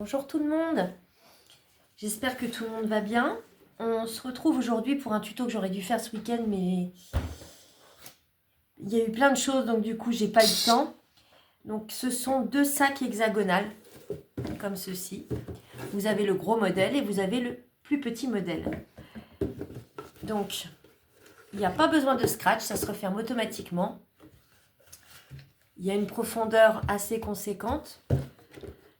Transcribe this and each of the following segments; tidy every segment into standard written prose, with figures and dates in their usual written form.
Bonjour tout le monde, j'espère que tout le monde va bien. On se retrouve aujourd'hui pour un tuto que j'aurais dû faire ce week-end, mais il y a eu plein de choses, donc du coup j'ai pas eu le temps. Donc ce sont deux sacs hexagonales, comme ceci. Vous avez le gros modèle et vous avez le plus petit modèle. Donc il n'y a pas besoin de scratch, ça se referme automatiquement. Il y a une profondeur assez conséquente.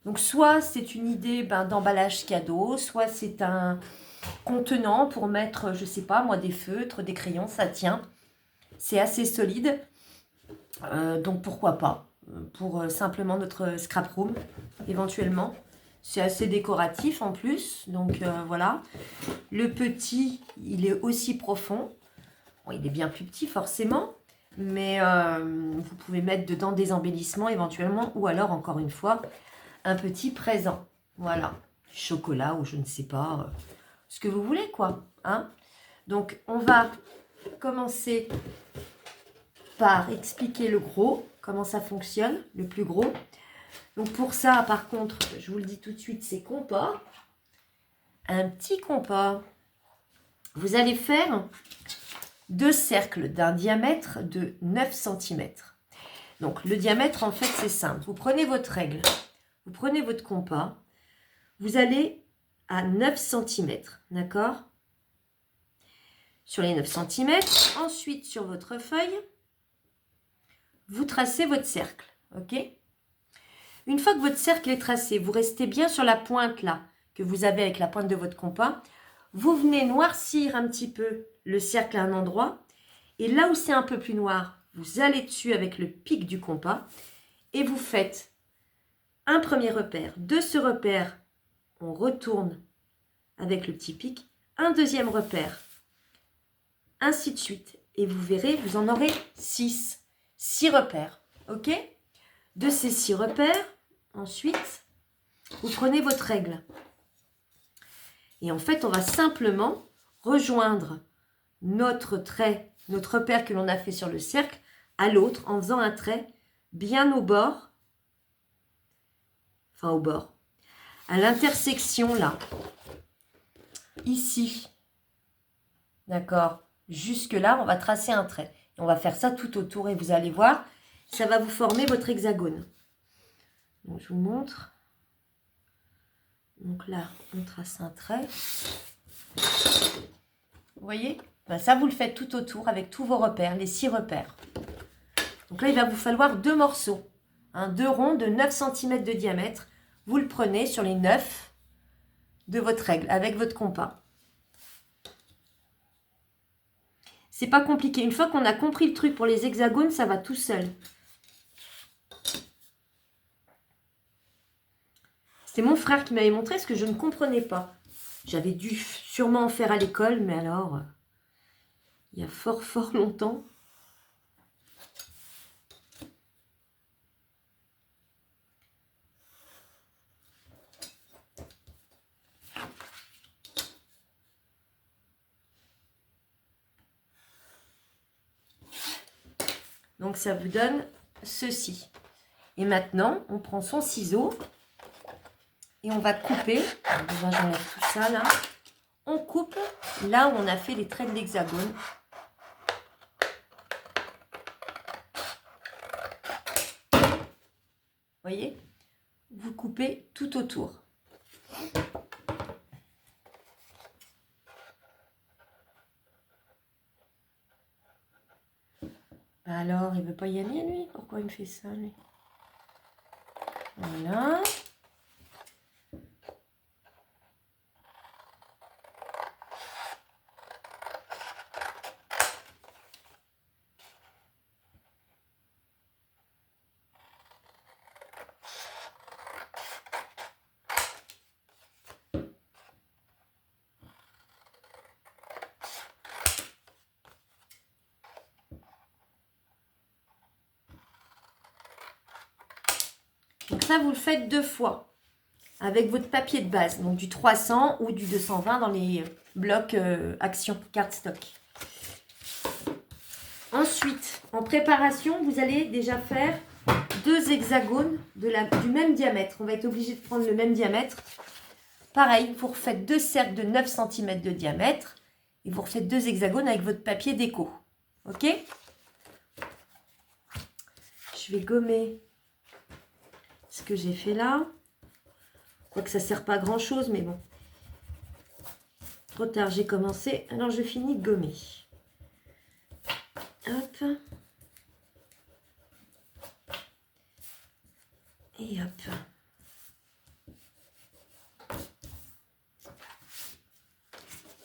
Donc soit c'est une idée d'emballage cadeau, soit c'est un contenant pour mettre, je sais pas moi, des feutres, des crayons, ça tient. C'est assez solide, donc pourquoi pas, pour simplement notre scrap room, éventuellement. C'est assez décoratif en plus, donc voilà. Le petit, il est aussi profond. Bon, il est bien plus petit forcément, mais vous pouvez mettre dedans des embellissements éventuellement, ou alors encore une fois, un petit présent. Voilà, du chocolat ou je ne sais pas, ce que vous voulez quoi. Hein. Donc on va commencer par expliquer le gros, comment ça fonctionne, le plus gros. Donc pour ça, par contre, je vous le dis tout de suite, c'est compas. Un petit compas. Vous allez faire deux cercles d'un diamètre de 9 cm. Donc le diamètre, en fait, c'est simple. Vous prenez votre règle, vous prenez votre compas, vous allez à 9 cm, d'accord? Sur les 9 cm, ensuite sur votre feuille, vous tracez votre cercle, ok? Une fois que votre cercle est tracé, vous restez bien sur la pointe là, que vous avez avec la pointe de votre compas. Vous venez noircir un petit peu le cercle à un endroit. Et là où c'est un peu plus noir, vous allez dessus avec le pic du compas. Et vous faites un premier repère. De ce repère, on retourne avec le petit pic. Un deuxième repère. Ainsi de suite. Et vous verrez, vous en aurez 6. 6 repères. Ok? De ces 6 repères, ensuite, vous prenez votre règle. Et en fait, on va simplement rejoindre notre trait, notre repère que l'on a fait sur le cercle, à l'autre en faisant un trait bien au bord, enfin au bord, à l'intersection là, ici. D'accord? Jusque là, on va tracer un trait. Et on va faire ça tout autour et vous allez voir, ça va vous former votre hexagone. Donc, je vous montre. Donc là, on trace un trait. Vous voyez? Ça, vous le faites tout autour avec tous vos repères, les 6 repères. Donc là, il va vous falloir 2 morceaux. Deux ronds de 9 cm de diamètre. Vous le prenez sur les 9 de votre règle avec votre compas. C'est pas compliqué. Une fois qu'on a compris le truc pour les hexagones, ça va tout seul. C'était mon frère qui m'avait montré ce que je ne comprenais pas. J'avais dû sûrement en faire à l'école, mais alors, il y a fort longtemps. Donc ça vous donne ceci. Et maintenant, on prend son ciseau et on va couper. Déjà, j'enlève tout ça là. On coupe là où on a fait les traits de l'hexagone. Voyez, vous coupez tout autour. Alors, il veut pas y aller, lui? Pourquoi il me fait ça, lui? Voilà. Donc ça, vous le faites 2 fois avec votre papier de base, donc du 300 ou du 220 dans les blocs Action Cardstock. Ensuite, en préparation, vous allez déjà faire 2 hexagones du même diamètre. On va être obligé de prendre le même diamètre. Pareil, vous refaites 2 cercles de 9 cm de diamètre et vous refaites 2 hexagones avec votre papier déco. Ok? Je vais gommer ce que j'ai fait là. Quoique ça ne sert pas à grand chose, mais bon. Trop tard, j'ai commencé. Alors, je finis de gommer. Hop. Et hop.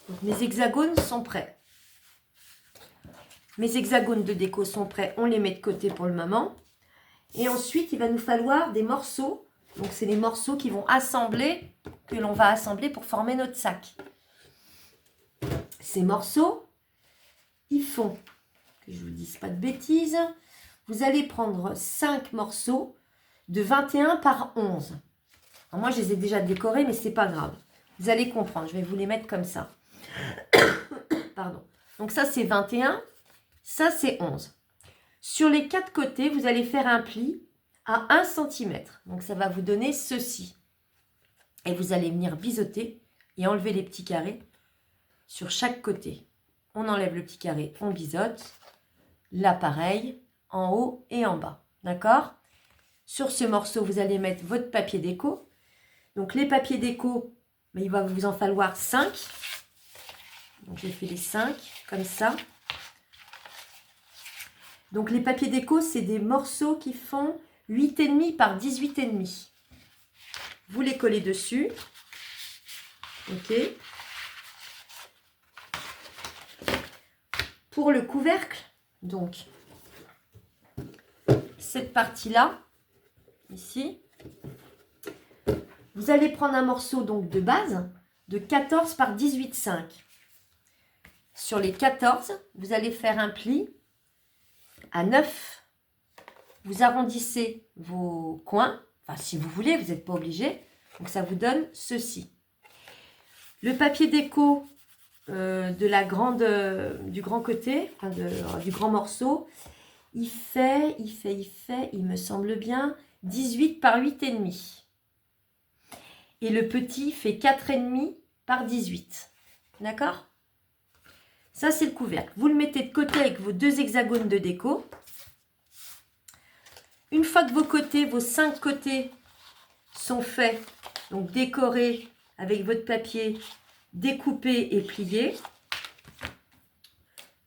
Donc, mes hexagones sont prêts. Mes hexagones de déco sont prêts. On les met de côté pour le moment. Et ensuite, il va nous falloir des morceaux. Donc, c'est les morceaux qui vont assembler, que l'on va assembler pour former notre sac. Ces morceaux, ils font, que je ne vous dise pas de bêtises, vous allez prendre 5 morceaux de 21 par 11. Alors moi, je les ai déjà décorés, mais ce n'est pas grave. Vous allez comprendre, je vais vous les mettre comme ça. Pardon. Donc ça, c'est 21, ça, c'est 11. Sur les 4 côtés, vous allez faire un pli à 1 cm. Donc ça va vous donner ceci. Et vous allez venir biseauter et enlever les petits carrés sur chaque côté. On enlève le petit carré, on biseaute. Là, pareil, en haut et en bas. D'accord? Sur ce morceau, vous allez mettre votre papier déco. Donc, les papiers déco, il va vous en falloir 5. Donc, j'ai fait les 5, comme ça. Donc, les papiers déco, c'est des morceaux qui font 8,5 par 18,5. Vous les collez dessus. OK. Pour le couvercle, donc, cette partie-là, ici, vous allez prendre un morceau donc de base de 14 par 18,5. Sur les 14, vous allez faire un pli à 9. Vous arrondissez vos coins, enfin si vous voulez, vous n'êtes pas obligé. Donc ça vous donne ceci. Le papier déco du grand côté, enfin du grand morceau, il fait, il me semble bien, 18 par 8,5. Et le petit fait 4,5 par 18. D'accord? Ça, c'est le couvercle. Vous le mettez de côté avec vos 2 hexagones de déco. Une fois que vos 5 côtés sont faits, donc décorés avec votre papier, découpé et plié,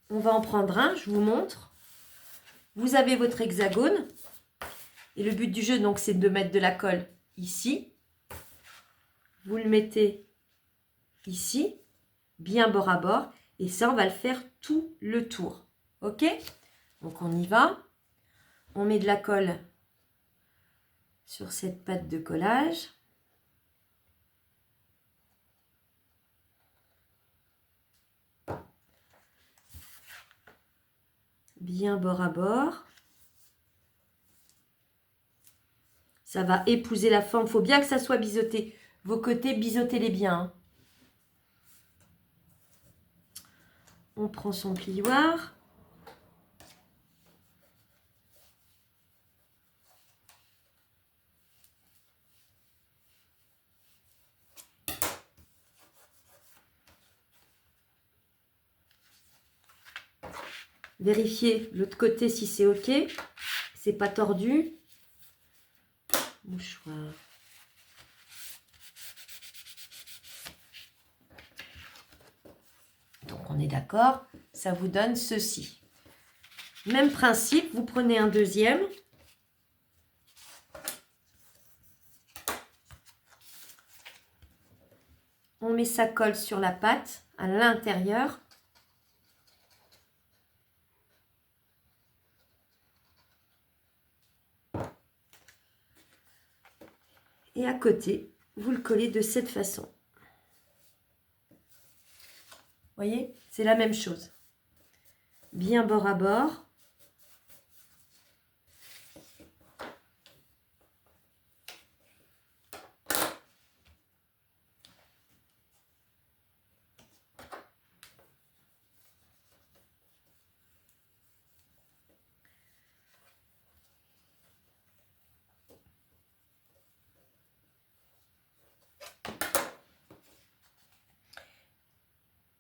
on va en prendre un, je vous montre. Vous avez votre hexagone. Et le but du jeu, donc, c'est de mettre de la colle ici. Vous le mettez ici, bien bord à bord. Et ça, on va le faire tout le tour. OK? Donc, on y va. On met de la colle sur cette pâte de collage. Bien bord à bord. Ça va épouser la forme. Il faut bien que ça soit biseauté. Vos côtés, biseautez-les bien. Hein. On prend son plioir. Vérifiez l'autre côté si c'est OK. C'est pas tordu. Mouchoir. Donc on est d'accord, ça vous donne ceci. Même principe, vous prenez un deuxième. On met sa colle sur la pâte à l'intérieur. Et à côté, vous le collez de cette façon. Vous voyez, c'est la même chose. Bien bord à bord.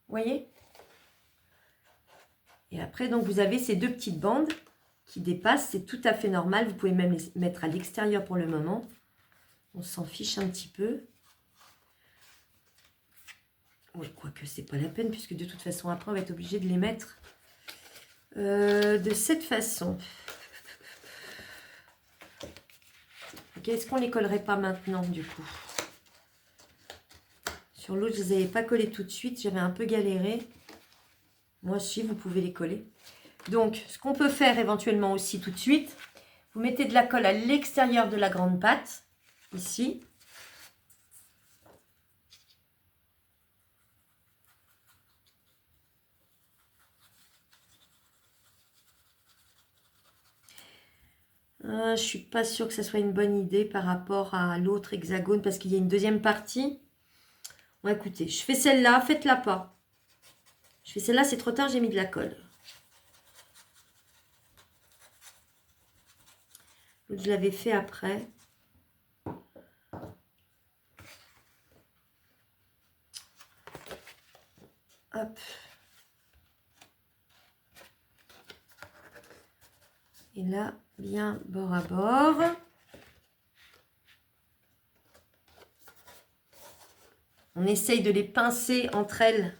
voyez? Et après, donc, vous avez ces deux petites bandes qui dépassent. C'est tout à fait normal. Vous pouvez même les mettre à l'extérieur pour le moment. On s'en fiche un petit peu. Oui, quoique c'est pas la peine, puisque de toute façon, après, on va être obligé de les mettre de cette façon. Ok, est-ce qu'on les collerait pas maintenant, du coup? Sur l'autre, je ne les avais pas collés tout de suite. J'avais un peu galéré. Moi aussi, vous pouvez les coller. Donc, ce qu'on peut faire éventuellement aussi tout de suite, vous mettez de la colle à l'extérieur de la grande patte, ici. Je ne suis pas sûre que ce soit une bonne idée par rapport à l'autre hexagone, parce qu'il y a une deuxième partie. Bon, écoutez, je fais celle-là, faites-la pas. Je fais celle-là, c'est trop tard, j'ai mis de la colle. Donc, je l'avais fait après. Hop. Et là, bien bord à bord. On essaye de les pincer entre elles.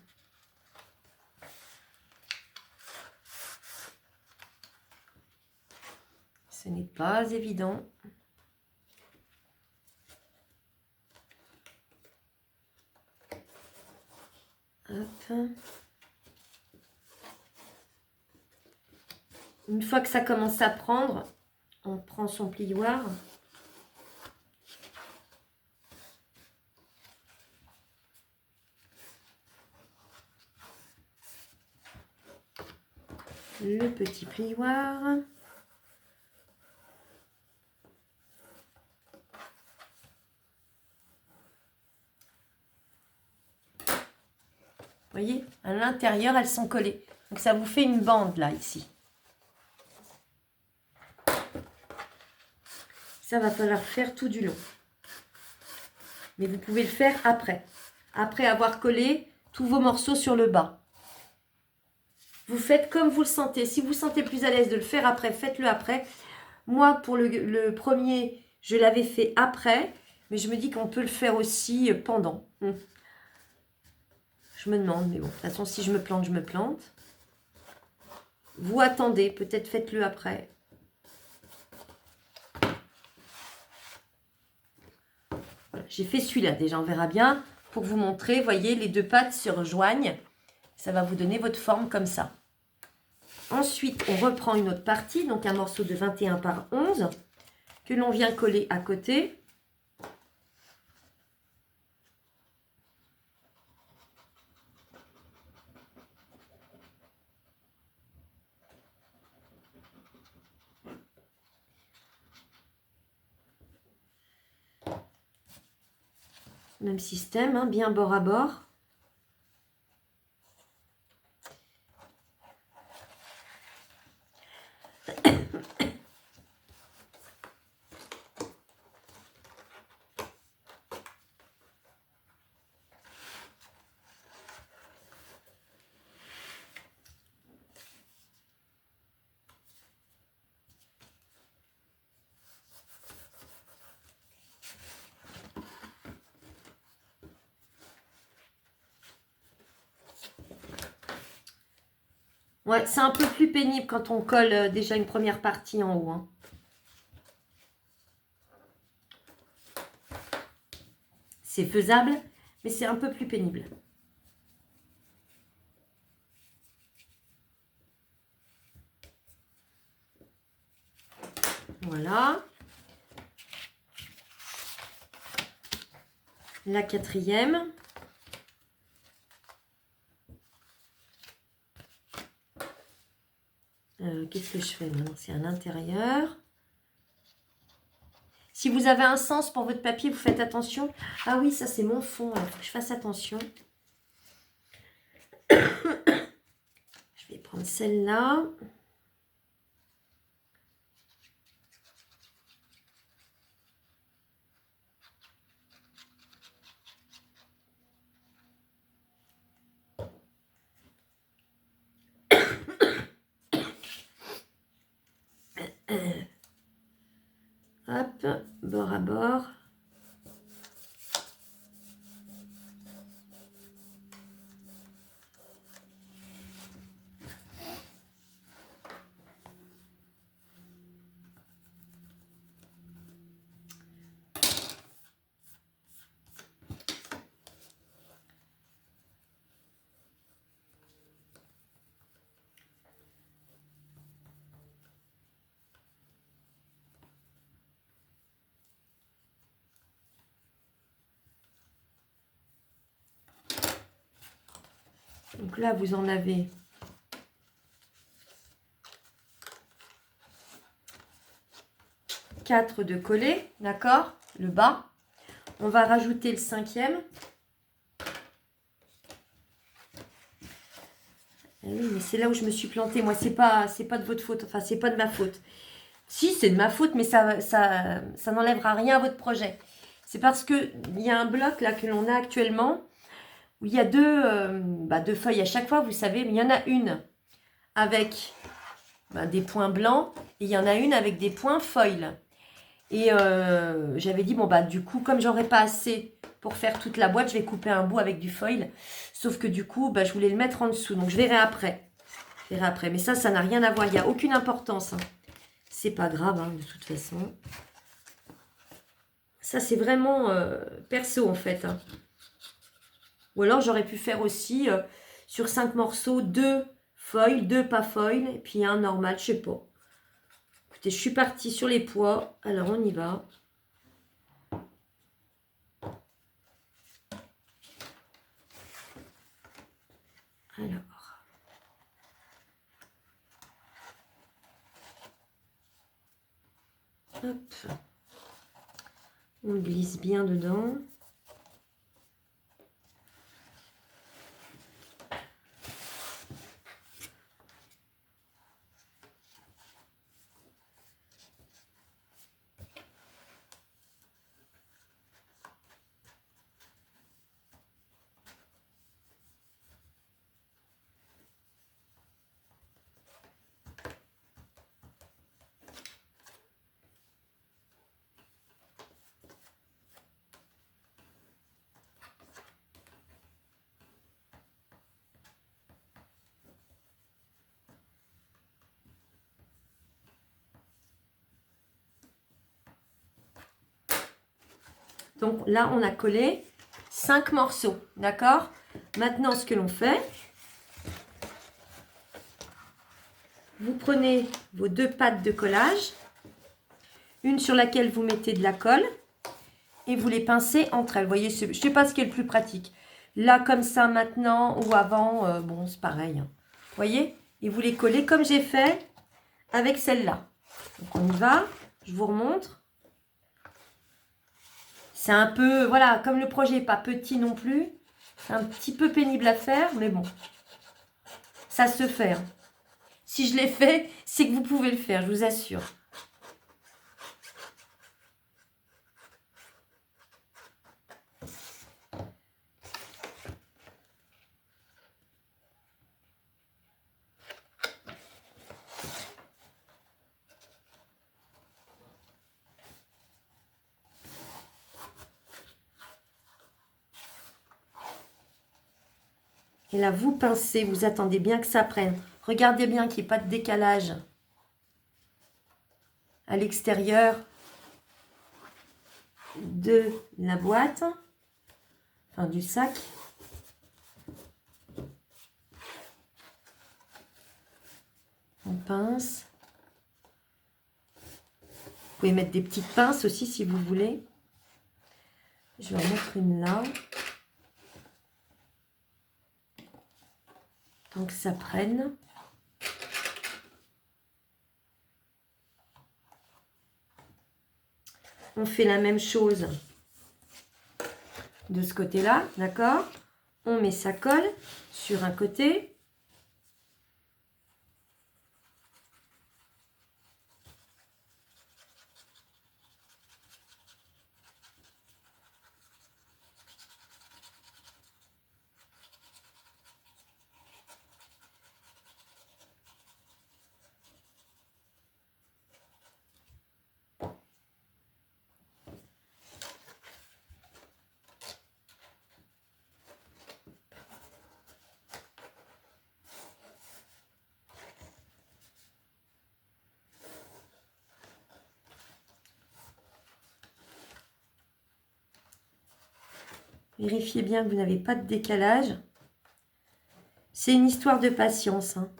Ce n'est pas évident. Hop. Une fois que ça commence à prendre, on prend son plioir. Le petit plioir. Vous voyez, à l'intérieur, elles sont collées. Donc, ça vous fait une bande, là, ici. Ça va falloir faire tout du long. Mais vous pouvez le faire après. Après avoir collé tous vos morceaux sur le bas. Vous faites comme vous le sentez. Si vous vous sentez plus à l'aise de le faire après, faites-le après. Moi, pour le premier, je l'avais fait après. Mais je me dis qu'on peut le faire aussi pendant. Je me demande, mais bon, de toute façon, si je me plante, je me plante. Vous attendez, peut-être faites-le après. Voilà, j'ai fait celui-là déjà, on verra bien. Pour vous montrer, voyez, les deux pattes se rejoignent. Ça va vous donner votre forme comme ça. Ensuite, on reprend une autre partie, donc un morceau de 21 par 11 que l'on vient coller à côté. Même système, hein, bien bord à bord. Ouais, c'est un peu plus pénible quand on colle déjà une première partie en haut. Hein. C'est faisable, mais c'est un peu plus pénible. Voilà. La quatrième. Qu'est-ce que je fais maintenant? C'est à l'intérieur. Si vous avez un sens pour votre papier, vous faites attention. Ah oui, ça c'est mon fond. Il faut que je fasse attention. Je vais prendre celle-là. Hop, bord à bord. Donc là, vous en avez 4 de collés, d'accord? Le bas. On va rajouter le 5e. Eh oui, mais c'est là où je me suis plantée. Moi, c'est pas de votre faute. Enfin, c'est pas de ma faute. Si, c'est de ma faute, mais ça n'enlèvera rien à votre projet. C'est parce que il y a un bloc là que l'on a actuellement où il y a deux feuilles à chaque fois, vous savez, mais il y en a une avec des points blancs et il y en a une avec des points foil. Et j'avais dit, bon, du coup, comme j'aurais pas assez pour faire toute la boîte, je vais couper un bout avec du foil. Sauf que du coup, je voulais le mettre en dessous. Donc, je verrai après. Mais ça n'a rien à voir. Il n'y a aucune importance. Hein. C'est pas grave, hein, de toute façon. Ça, c'est vraiment perso, en fait. Hein. Ou alors, j'aurais pu faire aussi, sur 5 morceaux, 2 foil, 2 pas foil, et puis un normal, je sais pas. Écoutez, je suis partie sur les poids. Alors, on y va. Alors. Hop. On glisse bien dedans. Donc là, on a collé 5 morceaux, d'accord? Maintenant, ce que l'on fait, vous prenez vos 2 pattes de collage, une sur laquelle vous mettez de la colle, et vous les pincez entre elles. Vous voyez, je ne sais pas ce qui est le plus pratique. Là, comme ça, maintenant ou avant, bon, c'est pareil. Hein. Vous voyez? Et vous les collez comme j'ai fait avec celle-là. Donc, on y va. Je vous remontre. C'est un peu, voilà, comme le projet n'est pas petit non plus, c'est un petit peu pénible à faire, mais bon, ça se fait. Hein. Si je l'ai fait, c'est que vous pouvez le faire, je vous assure. Et là, vous pincez, vous attendez bien que ça prenne. Regardez bien qu'il n'y ait pas de décalage à l'extérieur de la boîte, enfin du sac. On pince. Vous pouvez mettre des petites pinces aussi si vous voulez. Je vais en mettre une là. Tant que ça prenne. On fait la même chose de ce côté-là, d'accord? On met sa colle sur un côté. Vérifiez bien que vous n'avez pas de décalage. C'est une histoire de patience, hein.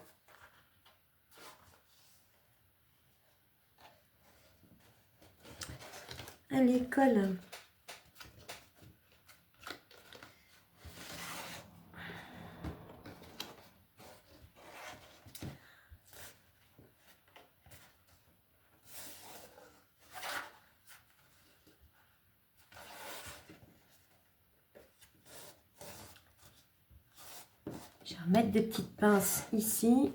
Allez, colle. Je vais remettre des petites pinces ici.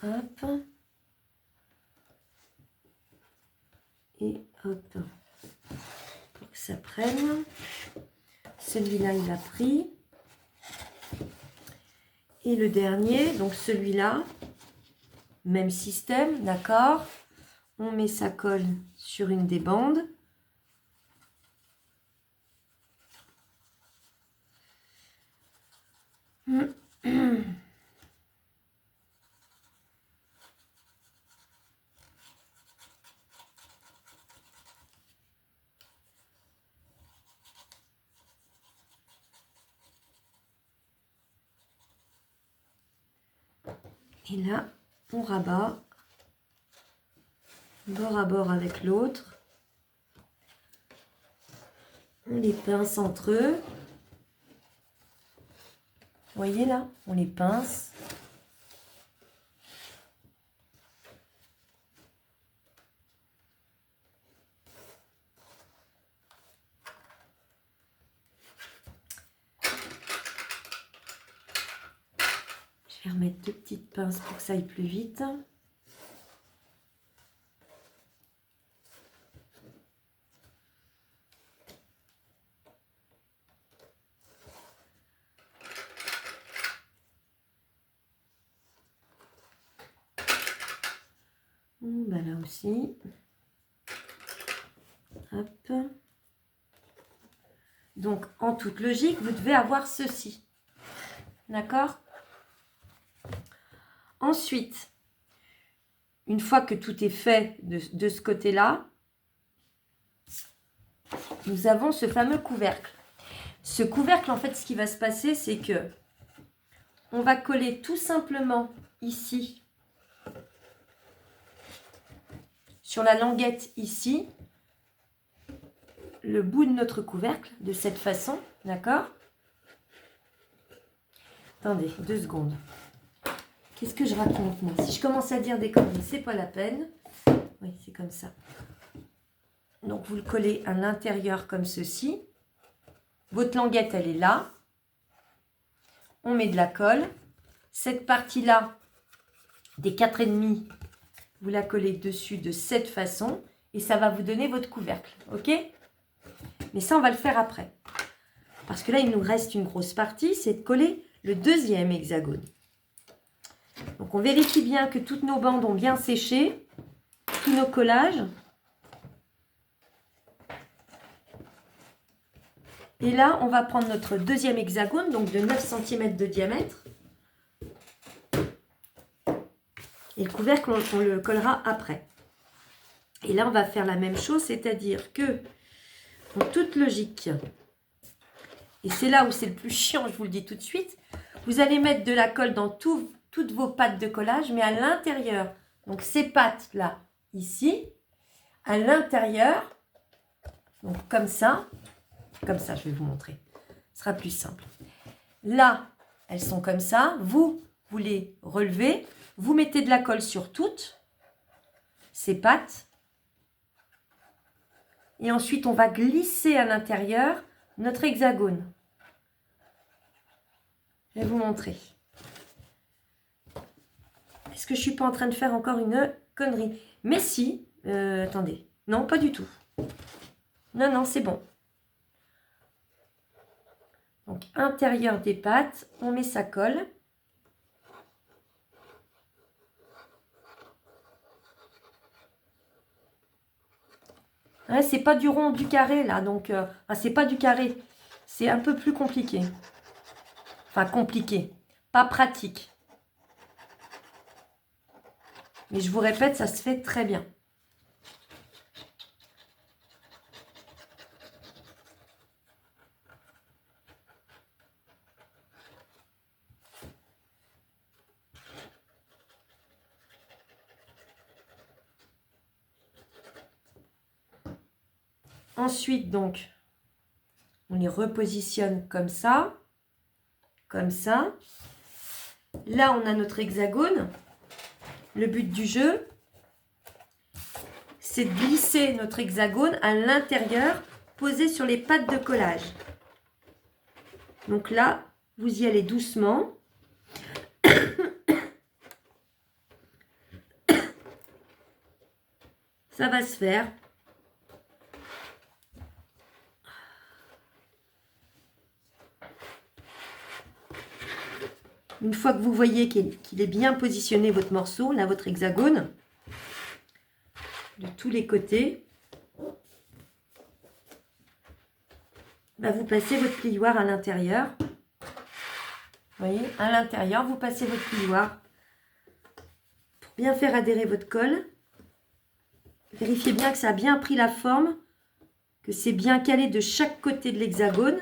Hop. Et hop. Pour que ça prenne. Celui-là, il a pris. Et le dernier, donc celui-là, même système, d'accord. On met sa colle sur une des bandes. Et là, on rabat bord à bord avec l'autre. On les pince entre eux. Vous voyez là, on les pince. Je vais remettre deux petites pinces pour que ça aille plus vite. Ben là aussi. Hop. Donc, en toute logique, vous devez avoir ceci. D'accord? Ensuite, une fois que tout est fait de ce côté-là, nous avons ce fameux couvercle. Ce couvercle, en fait, ce qui va se passer, c'est que on va coller tout simplement ici, sur la languette ici, le bout de notre couvercle, de cette façon, d'accord? Attendez, 2 secondes. Qu'est-ce que je raconte, moi? Si je commence à dire des conneries, c'est pas la peine. Oui, c'est comme ça. Donc, vous le collez à l'intérieur comme ceci. Votre languette, elle est là. On met de la colle. Cette partie-là, des 4,5, vous la collez dessus de cette façon. Et ça va vous donner votre couvercle. OK? Mais ça, on va le faire après. Parce que là, il nous reste une grosse partie, c'est de coller le deuxième hexagone. Donc, on vérifie bien que toutes nos bandes ont bien séché, tous nos collages. Et là, on va prendre notre deuxième hexagone, donc de 9 cm de diamètre. Et le couvercle, on le collera après. Et là, on va faire la même chose, c'est-à-dire que, en toute logique, et c'est là où c'est le plus chiant, je vous le dis tout de suite, vous allez mettre de la colle dans toutes vos pattes de collage, mais à l'intérieur. Donc, ces pattes-là, ici, à l'intérieur, donc comme ça, je vais vous montrer. Ce sera plus simple. Là, elles sont comme ça. Vous les relevez. Vous mettez de la colle sur toutes ces pattes. Et ensuite, on va glisser à l'intérieur notre hexagone. Je vais vous montrer. Est-ce que je ne suis pas en train de faire encore une connerie? Mais si. Attendez. Non, pas du tout. Non, non, c'est bon. Donc, intérieur des pattes, on met sa colle. Ouais, c'est pas du rond, du carré, là. Donc, c'est pas du carré. C'est un peu plus compliqué. Enfin, compliqué. Pas pratique. Mais je vous répète, ça se fait très bien. Ensuite, donc, on les repositionne comme ça. Comme ça. Là, on a notre hexagone. Le but du jeu, c'est de glisser notre hexagone à l'intérieur, posé sur les pattes de collage. Donc là, vous y allez doucement. Ça va se faire. Une fois que vous voyez qu'il est bien positionné, votre morceau, là, votre hexagone, de tous les côtés, bah, vous passez votre plioir à l'intérieur. Vous voyez, à l'intérieur, vous passez votre plioir pour bien faire adhérer votre colle. Vérifiez bien que ça a bien pris la forme, que c'est bien calé de chaque côté de l'hexagone.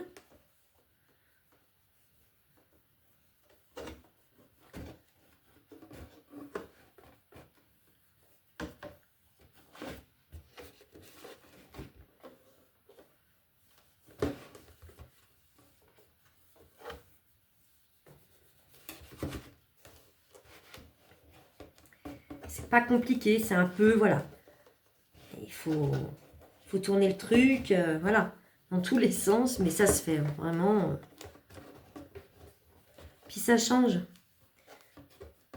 C'est pas compliqué, c'est un peu, voilà. Il faut tourner le truc, voilà, dans tous les sens, mais ça se fait, hein, vraiment. Puis ça change.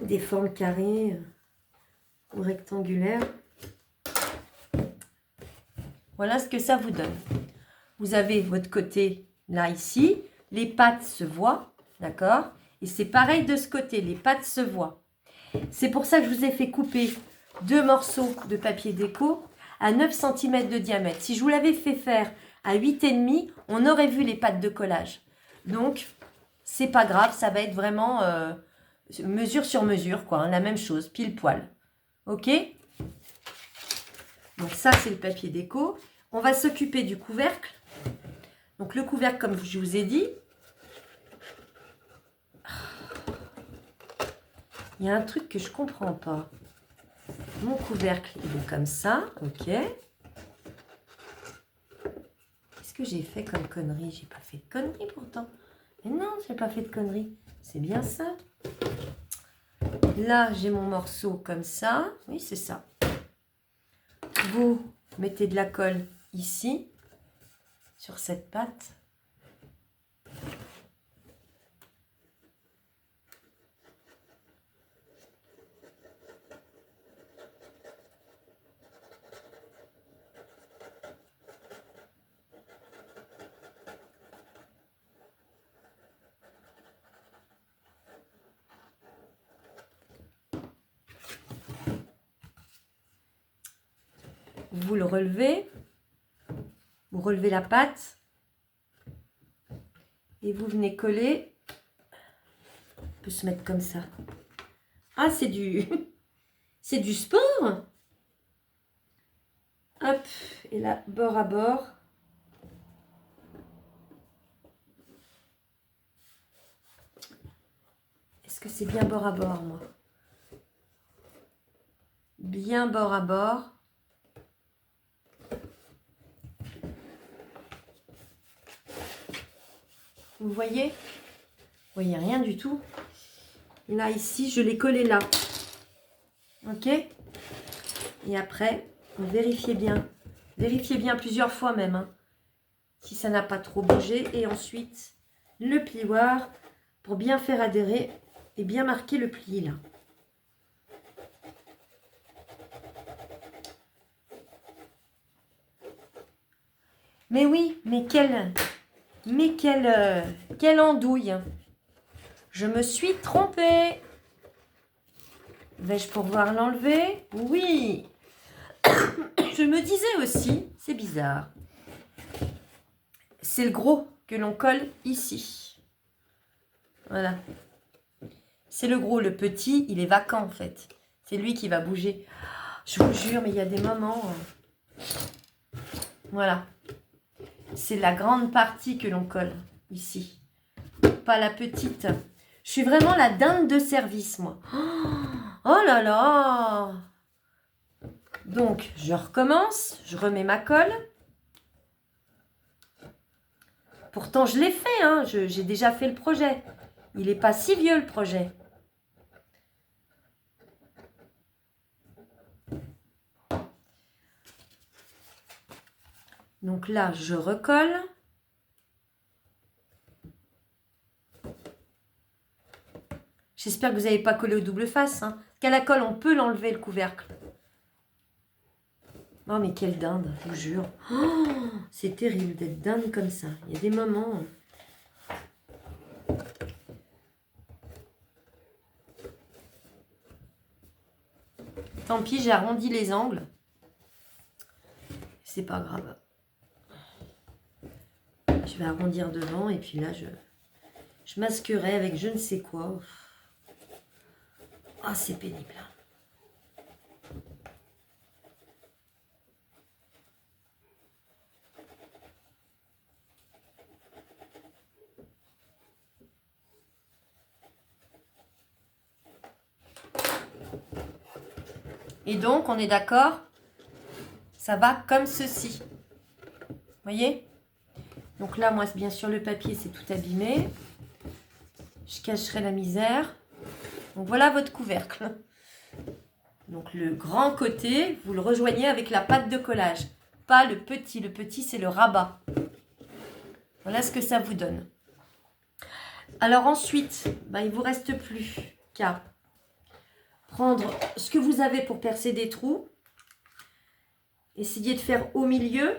Des formes carrées ou rectangulaires. Voilà ce que ça vous donne. Vous avez votre côté, là, ici. Les pattes se voient, d'accord? Et c'est pareil de ce côté, les pattes se voient. C'est pour ça que je vous ai fait couper 2 morceaux de papier déco à 9 cm de diamètre. Si je vous l'avais fait faire à 8,5, on aurait vu les pattes de collage. Donc, c'est pas grave, ça va être vraiment mesure sur mesure, quoi, hein, la même chose, pile poil. Ok? Donc ça, c'est le papier déco. On va s'occuper du couvercle. Donc le couvercle, comme je vous ai dit, il y a un truc que je comprends pas. Mon couvercle, il est comme ça, ok. Qu'est-ce que j'ai fait comme connerie? J'ai pas fait de connerie pourtant. Mais non, j'ai pas fait de connerie. C'est bien ça. Là, j'ai mon morceau comme ça. Oui, c'est ça. Vous mettez de la colle ici, sur cette patte. Vous le relevez, vous relevez la patte et vous venez coller. On peut se mettre comme ça. Ah, c'est du c'est du sport. Hop, et là, bord à bord. Est-ce que c'est bien bord à bord, moi? Bien bord à bord. Vous voyez? Vous voyez rien du tout. Là, ici, je l'ai collé là. Ok? Et après, vous vérifiez bien. Vérifiez bien plusieurs fois même. Hein, si ça n'a pas trop bougé. Et ensuite, le plioir pour bien faire adhérer et bien marquer le pli là. Mais oui, mais quelle andouille. Je me suis trompée. Vais-je pouvoir l'enlever? Oui. Je me disais aussi, c'est bizarre. C'est le gros que l'on colle ici. Voilà. C'est le gros, le petit, il est vacant en fait. C'est lui qui va bouger. Je vous jure, mais il y a des moments... Voilà. C'est la grande partie que l'on colle ici. Pas la petite. Je suis vraiment la dinde de service, moi. Oh là là! Donc, je recommence. Je remets ma colle. Pourtant, je l'ai fait. Hein. J'ai déjà fait le projet. Il n'est pas si vieux, le projet. Donc là, je recolle. J'espère que vous n'avez pas collé au double face. Hein. Qu'à la colle, on peut l'enlever, le couvercle. Oh, mais quelle dinde, je vous jure. Oh, c'est terrible d'être dinde comme ça. Il y a des moments... Tant pis, j'ai arrondi les angles. C'est pas grave. Je vais arrondir devant et puis là, je masquerai avec je ne sais quoi. Ah, c'est pénible. Et donc, on est d'accord, ça va comme ceci. Vous voyez? Donc là, moi, bien sûr, le papier, c'est tout abîmé. Je cacherai la misère. Donc voilà votre couvercle. Donc le grand côté, vous le rejoignez avec la pâte de collage. Pas le petit. Le petit, c'est le rabat. Voilà ce que ça vous donne. Alors ensuite, il ne vous reste plus qu'à prendre ce que vous avez pour percer des trous. Essayez de faire au milieu,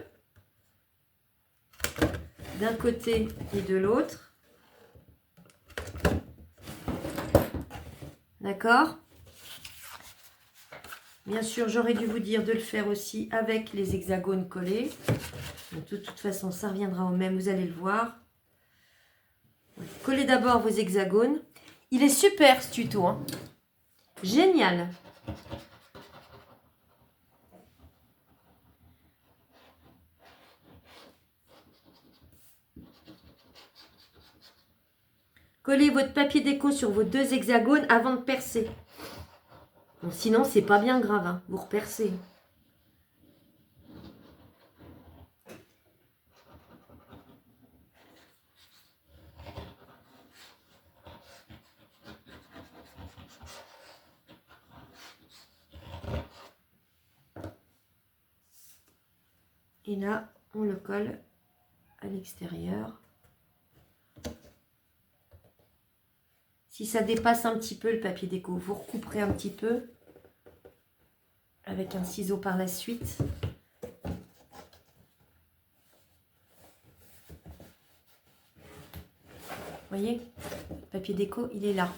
d'un côté et de l'autre. D'accord? Bien sûr, j'aurais dû vous dire de le faire aussi avec les hexagones collés. Donc, de toute façon, ça reviendra au même, vous allez le voir. Collez d'abord vos hexagones. Il est super ce tuto, hein. Génial. Collez votre papier déco sur vos deux hexagones avant de percer. Bon, sinon, c'est pas bien grave, hein. Vous repercez. Et là, on le colle à l'extérieur. Si ça dépasse un petit peu le papier déco, vous recouperez un petit peu avec un ciseau par la suite. Vous voyez, le papier déco, il est là.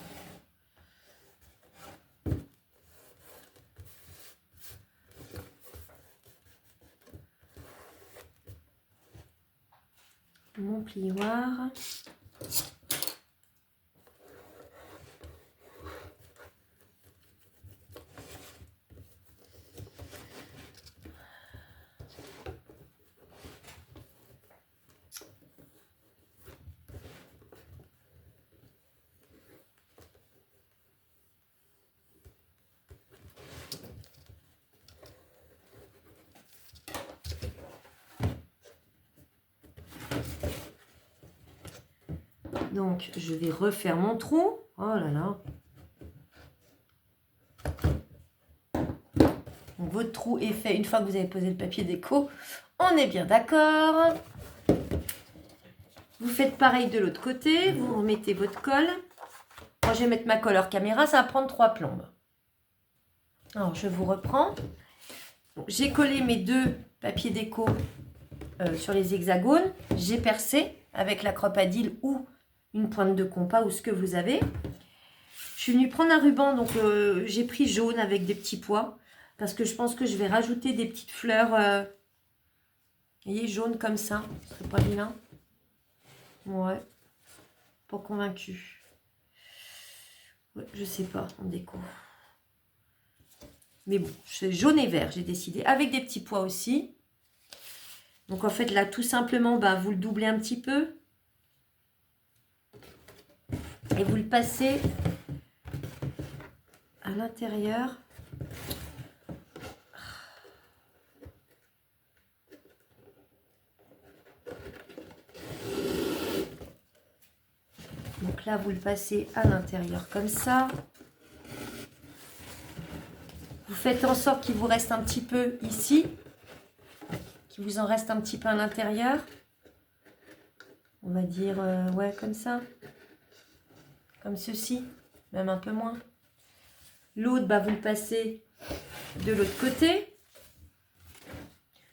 Mon plioir. Donc, je vais refaire mon trou. Oh là là. Donc, votre trou est fait une fois que vous avez posé le papier déco. On est bien d'accord. Vous faites pareil de l'autre côté. Vous remettez votre colle. Moi, je vais mettre ma colle hors caméra. Ça va prendre 3 plombes. Alors, je vous reprends. J'ai collé mes deux papiers déco sur les hexagones. J'ai percé avec la cropadille ou une pointe de compas ou ce que vous avez. Je suis venue prendre un ruban, donc j'ai pris jaune avec des petits pois parce que je pense que je vais rajouter des petites fleurs, vous voyez, jaune comme ça. Ce serait pas vilain. Ouais, pas convaincue. Ouais, je sais pas, on déco. Mais bon, c'est jaune et vert, j'ai décidé. Avec des petits pois aussi. Donc en fait, là, tout simplement, bah, vous le doublez un petit peu. Et vous le passez à l'intérieur. Donc là, vous le passez à l'intérieur comme ça. Vous faites en sorte qu'il vous reste un petit peu ici. Qu'il vous en reste un petit peu à l'intérieur. On va dire, ouais, comme ça. Comme ceci. Même un peu moins. L'autre, bah, vous le passez de l'autre côté.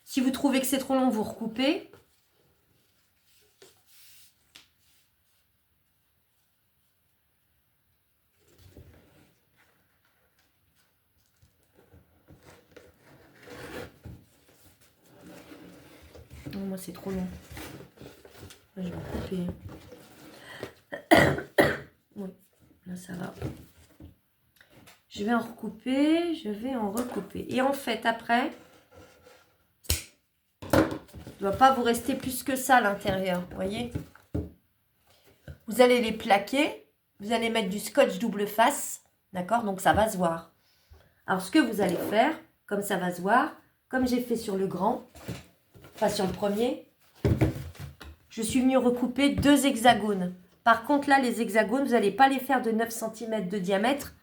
Si vous trouvez que c'est trop long, vous recoupez. Non, moi, c'est trop long. Moi, je vais couper. Oui, là, ça va. Je vais en recouper, je vais en recouper. Et en fait, après, il ne doit pas vous rester plus que ça à l'intérieur, vous voyez. Vous allez les plaquer, vous allez mettre du scotch double face, d'accord? Donc, ça va se voir. Alors, ce que vous allez faire, comme ça va se voir, comme j'ai fait sur le grand, enfin sur le premier, je suis venue recouper 2 hexagones. Par contre, là, les hexagones, vous n'allez pas les faire de 9 cm de diamètre.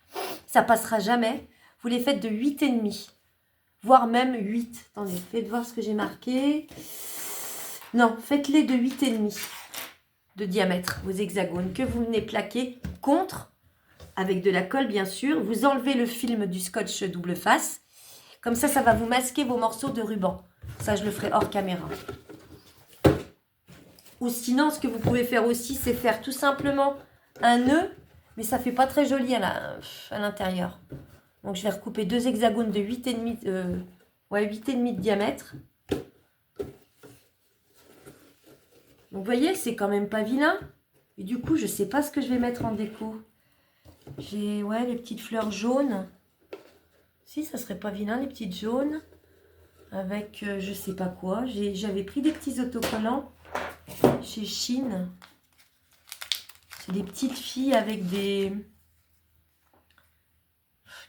Ça passera jamais. Vous les faites de 8,5. Voire même 8. Attendez, faites voir ce que j'ai marqué. Non, faites-les de 8,5 de diamètre, vos hexagones, que vous venez plaquer contre, avec de la colle, bien sûr. Vous enlevez le film du scotch double face. Comme ça, ça va vous masquer vos morceaux de ruban. Ça, je le ferai hors caméra. Ou sinon, ce que vous pouvez faire aussi, c'est faire tout simplement un nœud, mais ça ne fait pas très joli à l'intérieur. Donc, je vais recouper 2 hexagones de 8,5 de diamètre. Donc, vous voyez, c'est quand même pas vilain. Et du coup, je ne sais pas ce que je vais mettre en déco. J'ai, ouais, les petites fleurs jaunes. Si, ça serait pas vilain, les petites jaunes. Avec, je sais pas quoi. J'avais pris des petits autocollants chez Chine. C'est des petites filles avec des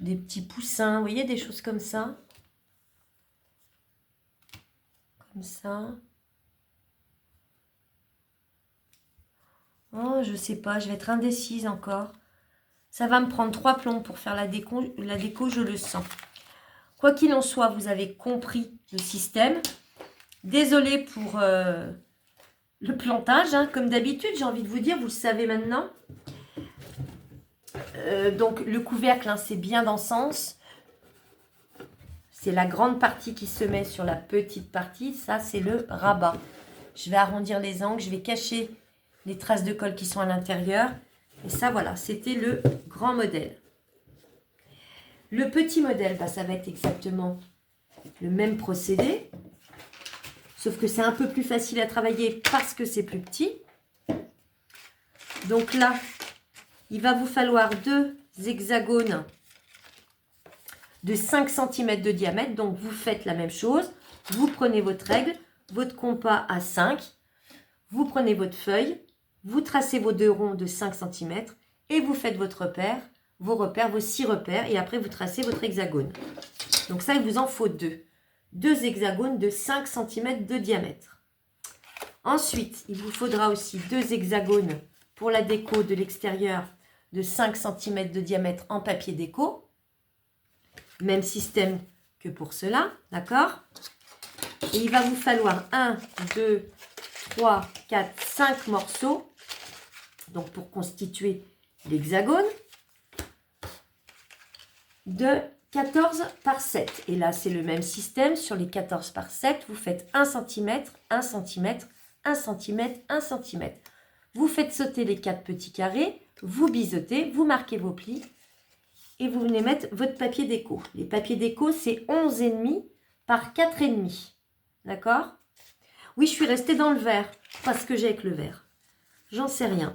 petits poussins. Vous voyez, des choses comme ça. Comme ça. Oh, je sais pas, je vais être indécise encore. Ça va me prendre 3 plombs pour faire la déco, je le sens. Quoi qu'il en soit, vous avez compris le système. Désolée pour le plantage, hein. Comme d'habitude, j'ai envie de vous dire, vous le savez maintenant. Donc, le couvercle, hein, c'est bien dans ce sens. C'est la grande partie qui se met sur la petite partie. Ça, c'est le rabat. Je vais arrondir les angles, je vais cacher les traces de colle qui sont à l'intérieur. Et ça, voilà, c'était le grand modèle. Le petit modèle, bah, ça va être exactement le même procédé. Sauf que c'est un peu plus facile à travailler parce que c'est plus petit. Donc là, il va vous falloir 2 hexagones de 5 cm de diamètre. Donc, vous faites la même chose. Vous prenez votre règle, votre compas à 5. Vous prenez votre feuille. Vous tracez vos 2 ronds de 5 cm. Et vous faites votre repère, vos 6 repères. Et après, vous tracez votre hexagone. Donc ça, il vous en faut 2. 2 hexagones de 5 cm de diamètre. Ensuite, il vous faudra aussi 2 hexagones pour la déco de l'extérieur de 5 cm de diamètre en papier déco. Même système que pour cela, d'accord? Et il va vous falloir 1, 2, 3, 4, 5 morceaux. Donc pour constituer l'hexagone de 14 par 7. Et là, c'est le même système. Sur les 14 par 7, vous faites 1 cm, 1 cm, 1 cm, 1 cm. Vous faites sauter les 4 petits carrés, vous biseautez, vous marquez vos plis et vous venez mettre votre papier déco. Les papiers déco, c'est 11,5 par 4,5. D'accord? Oui, je suis restée dans le vert. Pas ce que j'ai avec le vert. J'en sais rien.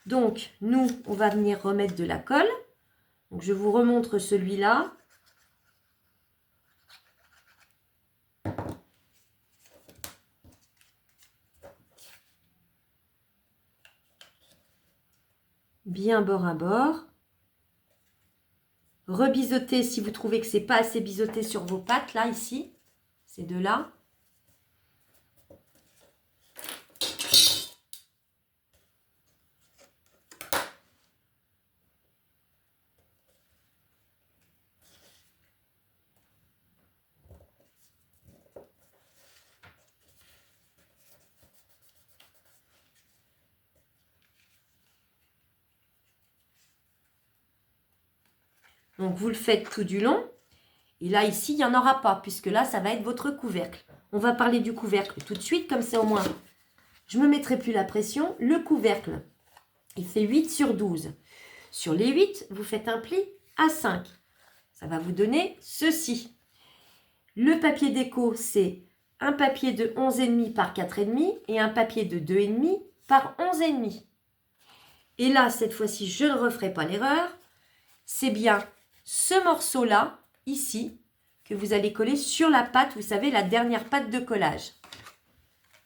Donc, nous, on va venir remettre de la colle. Donc, je vous remontre celui-là. bien bord à bord. Rebiseauter si vous trouvez que c'est pas assez biseauté sur vos pattes, là, ici. Ces deux-là. Donc, vous le faites tout du long. Et là, ici, il n'y en aura pas, puisque là, ça va être votre couvercle. On va parler du couvercle tout de suite, comme ça, au moins, je ne me mettrai plus la pression. Le couvercle, il fait 8 sur 12. Sur les 8, vous faites un pli à 5. Ça va vous donner ceci. Le papier déco, c'est un papier de 11,5 par 4,5 et un papier de 2,5 par 11,5. Et là, cette fois-ci, je ne referai pas l'erreur. C'est bien ce morceau-là, ici, que vous allez coller sur la pâte, vous savez, la dernière pâte de collage.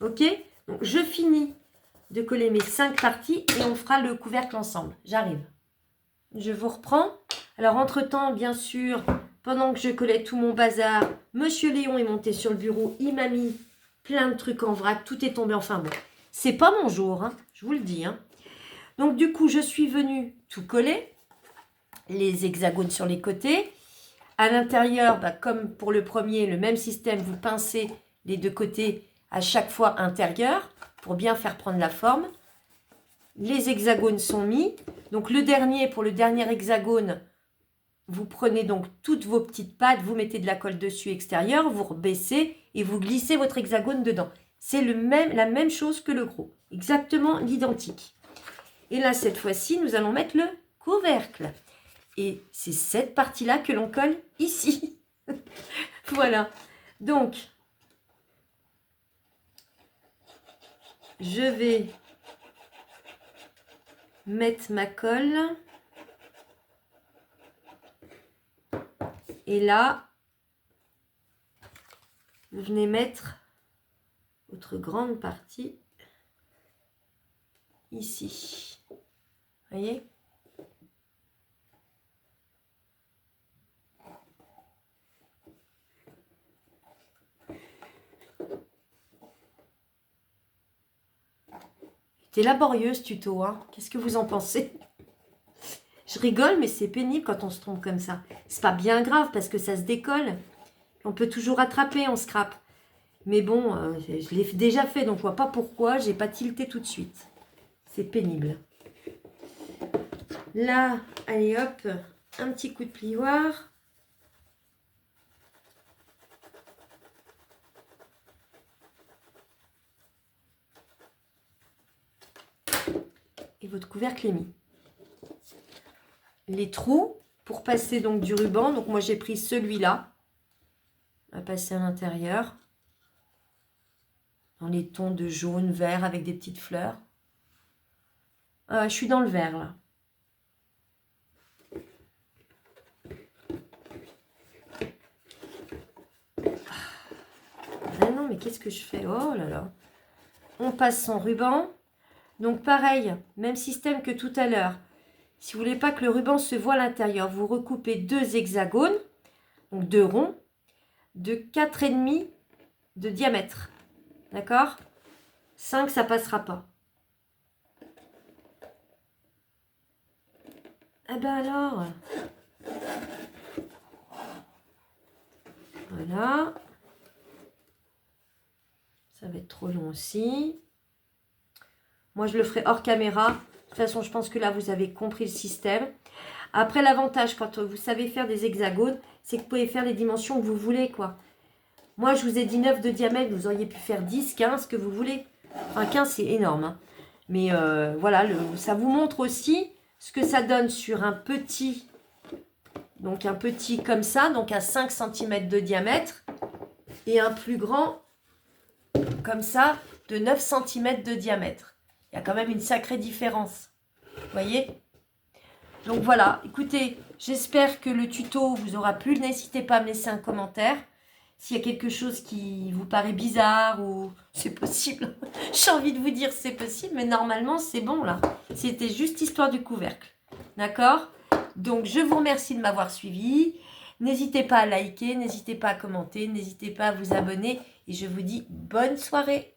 Ok? Donc, je finis de coller mes 5 parties et on fera le couvercle ensemble. J'arrive. Je vous reprends. Alors, entre-temps, bien sûr, pendant que je collais tout mon bazar, Monsieur Léon est monté sur le bureau. Il m'a mis plein de trucs en vrac. Tout est tombé. Enfin bon, c'est pas mon jour, hein, je vous le dis. Hein. Donc, du coup, je suis venue tout coller. Les hexagones sur les côtés. À l'intérieur, bah, comme pour le premier, le même système, vous pincez les deux côtés à chaque fois intérieur pour bien faire prendre la forme. Les hexagones sont mis. Donc le dernier, pour le dernier hexagone, vous prenez donc toutes vos petites pattes, vous mettez de la colle dessus extérieure, vous rebaissez et vous glissez votre hexagone dedans. C'est la même chose que le gros, exactement l'identique. Et là, cette fois-ci, nous allons mettre le couvercle. Et c'est cette partie-là que l'on colle ici. Voilà. Donc, je vais mettre ma colle. Et là, vous venez mettre votre grande partie ici. Vous voyez ? C'est laborieux ce tuto, hein. Qu'est-ce que vous en pensez? Je rigole, mais c'est pénible quand on se trompe comme ça. C'est pas bien grave parce que ça se décolle. On peut toujours rattraper en scrap. Mais bon, je l'ai déjà fait, donc je vois pas pourquoi j'ai pas tilté tout de suite. C'est pénible. Là, allez hop, un petit coup de plioir. Et votre couvercle est mis. Les trous pour passer donc du ruban. Donc moi j'ai pris celui-là. On va passer à l'intérieur. Dans les tons de jaune, vert avec des petites fleurs. Je suis dans le vert là. Ah non, mais qu'est-ce que je fais? Oh là là. On passe son ruban. Donc pareil, même système que tout à l'heure. Si vous voulez pas que le ruban se voit à l'intérieur, vous recoupez 2 hexagones, donc 2 ronds, de 4,5 de diamètre. D'accord? 5, ça passera pas. Ah ben alors. Voilà. Ça va être trop long aussi. Moi, je le ferai hors caméra. De toute façon, je pense que là, vous avez compris le système. Après, l'avantage, quand vous savez faire des hexagones, c'est que vous pouvez faire les dimensions que vous voulez, quoi. Moi, je vous ai dit 9 de diamètre. Vous auriez pu faire 10, 15, que vous voulez. Enfin, 15, c'est énorme. Hein. Mais voilà, ça vous montre aussi ce que ça donne sur un petit. Donc, un petit comme ça, donc à 5 cm de diamètre. Et un plus grand, comme ça, de 9 cm de diamètre. Il y a quand même une sacrée différence. Vous voyez? Donc voilà, écoutez, j'espère que le tuto vous aura plu. N'hésitez pas à me laisser un commentaire. S'il y a quelque chose qui vous paraît bizarre ou c'est possible, j'ai envie de vous dire c'est possible, mais normalement c'est bon là. C'était juste histoire du couvercle. D'accord? Donc je vous remercie de m'avoir suivi. N'hésitez pas à liker, n'hésitez pas à commenter, n'hésitez pas à vous abonner et je vous dis bonne soirée.